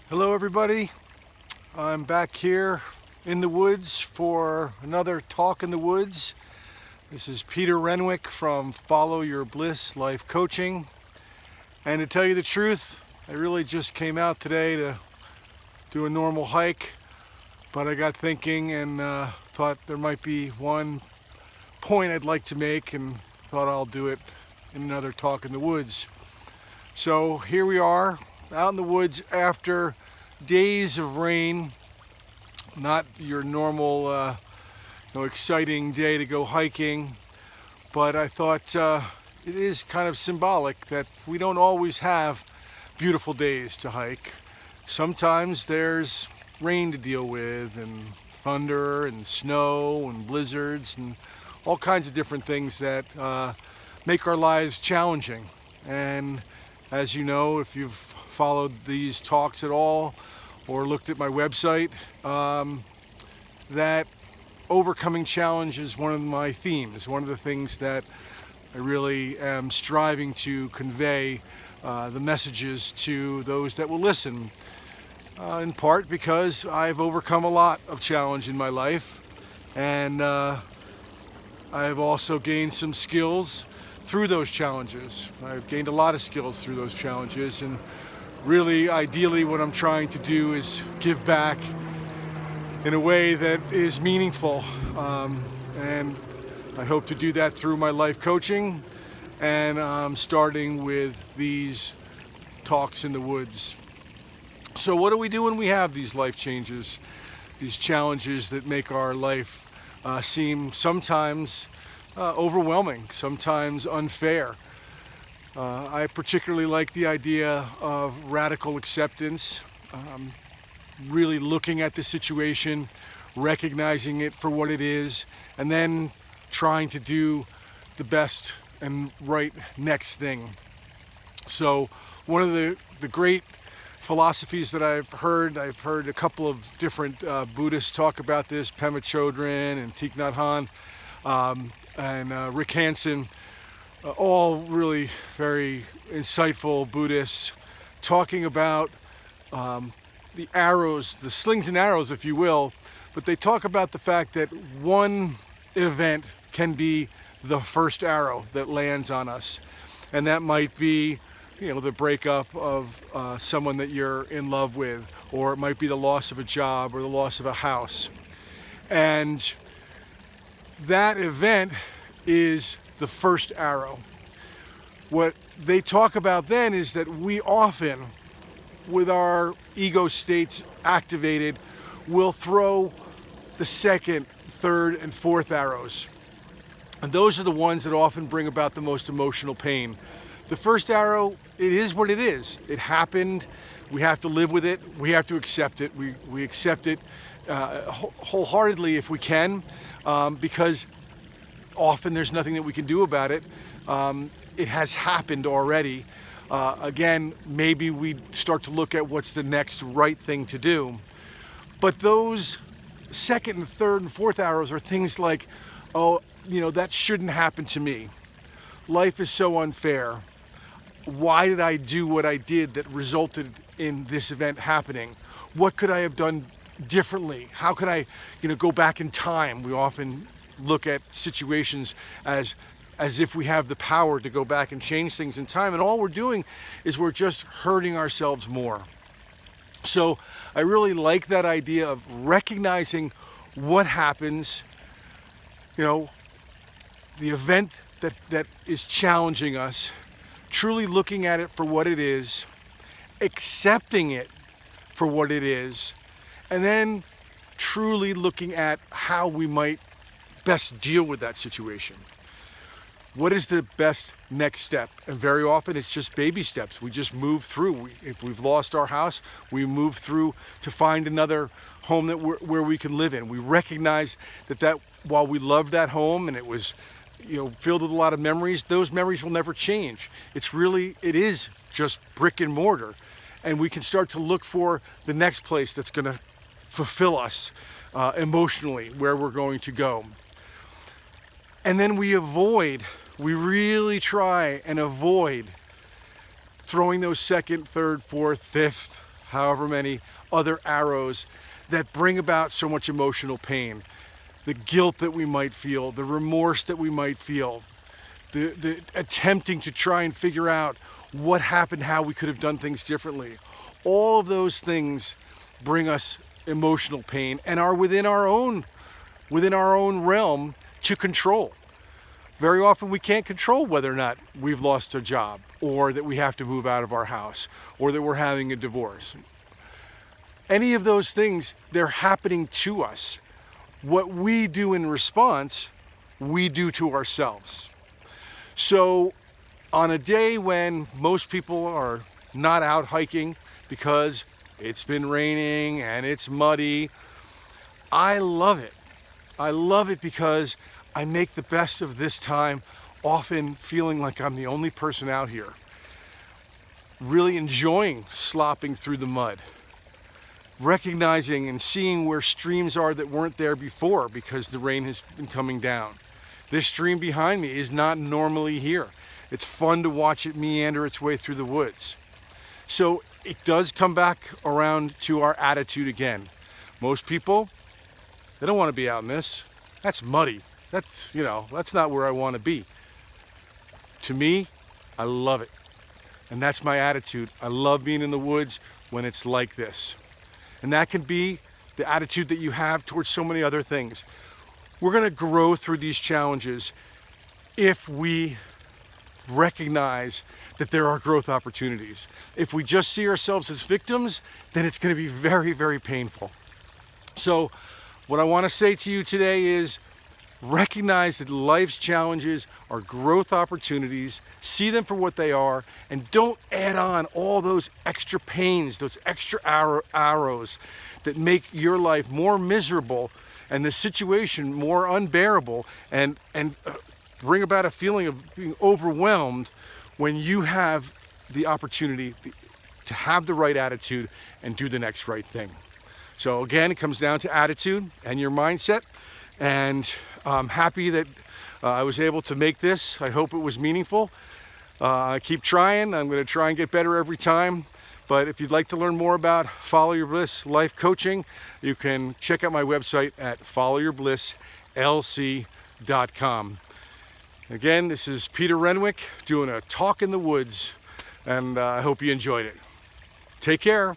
Hello everybody, I'm back here in the woods for another Talk in the Woods. This is Peter Renwick from Follow Your Bliss Life Coaching. And to tell you the truth, I really just came out today to do a normal hike, but I got thinking and thought there might be one point I'd like to make, and thought I'll do it in another Talk in the Woods. So here we are out in the woods after days of rain. Not your normal exciting day to go hiking, but I thought it is kind of symbolic that we don't always have beautiful days to hike. Sometimes there's rain to deal with, and thunder and snow and blizzards and all kinds of different things that make our lives challenging. And as you know, if you've followed these talks at all or looked at my website, that overcoming challenge is one of my themes, one of the things that I really am striving to convey the messages to those that will listen, in part because I've overcome a lot of challenge in my life, and I've also gained some skills through those challenges. I've gained a lot of skills through those challenges, and really, ideally, what I'm trying to do is give back in a way that is meaningful. And I hope to do that through my life coaching, and starting with these talks in the woods. So what do we do when we have these life changes, these challenges that make our life seem sometimes overwhelming, sometimes unfair? I particularly like the idea of radical acceptance, really looking at the situation, recognizing it for what it is, and then trying to do the best and right next thing. So one of the great philosophies that I've heard a couple of different Buddhists talk about this, Pema Chodron and Thich Nhat Hanh, and Rick Hanson, all really very insightful Buddhists, talking about the arrows, the slings and arrows, if you will, but they talk about the fact that one event can be the first arrow that lands on us. And that might be, the breakup of someone that you're in love with, or it might be the loss of a job or the loss of a house. And that event is the first arrow. What they talk about then is that we often, with our ego states activated, will throw the second, third, and fourth arrows. And those are the ones that often bring about the most emotional pain. The first arrow, it is what it is. It happened. We have to live with it. We have to accept it. We accept it wholeheartedly if we can, because often there's nothing that we can do about it. It has happened already. Again, maybe we start to look at what's the next right thing to do. But those second and third and fourth arrows are things like, that shouldn't happen to me. Life is so unfair. Why did I do what I did that resulted in this event happening? What could I have done differently? How could I, go back in time? We often look at situations as if we have the power to go back and change things in time, and all we're doing is we're just hurting ourselves more. So I really like that idea of recognizing what happens, the event that is challenging us, truly looking at it for what it is, accepting it for what it is, and then truly looking at how we might best deal with that situation. What is the best next step? And very often it's just baby steps. We just move through. If we've lost our house, we move through to find another home where we can live in. We recognize that while we love that home and it was filled with a lot of memories, those memories will never change. It is just brick and mortar. And we can start to look for the next place that's going to fulfill us emotionally, where we're going to go. And then we really try and avoid throwing those second, third, fourth, fifth, however many other arrows that bring about so much emotional pain. The guilt that we might feel, the remorse that we might feel, the attempting to try and figure out what happened, how we could have done things differently. All of those things bring us emotional pain and are within our own realm to control. Very often we can't control whether or not we've lost a job, or that we have to move out of our house, or that we're having a divorce. Any of those things, they're happening to us. What we do in response, we do to ourselves. So on a day when most people are not out hiking because it's been raining and it's muddy, I love it. I love it because I make the best of this time, often feeling like I'm the only person out here. Really enjoying slopping through the mud. Recognizing and seeing where streams are that weren't there before because the rain has been coming down. This stream behind me is not normally here. It's fun to watch it meander its way through the woods. So it does come back around to our attitude again. Most people, they don't want to be out in this. That's muddy. That's not where I want to be. To me, I love it. And that's my attitude. I love being in the woods when it's like this. And that can be the attitude that you have towards so many other things. We're going to grow through these challenges if we recognize that there are growth opportunities. If we just see ourselves as victims, then it's going to be very, very painful. So what I want to say to you today is recognize that life's challenges are growth opportunities, see them for what they are, and don't add on all those extra pains, those extra arrows that make your life more miserable and the situation more unbearable, and bring about a feeling of being overwhelmed when you have the opportunity to have the right attitude and do the next right thing. So again, it comes down to attitude and your mindset. And I'm happy that I was able to make this. I hope it was meaningful. I keep trying. I'm going to try and get better every time. But if you'd like to learn more about Follow Your Bliss life coaching, you can check out my website at followyourblисslc.com. Again, this is Peter Renwick doing a talk in the woods, and I hope you enjoyed it. Take care.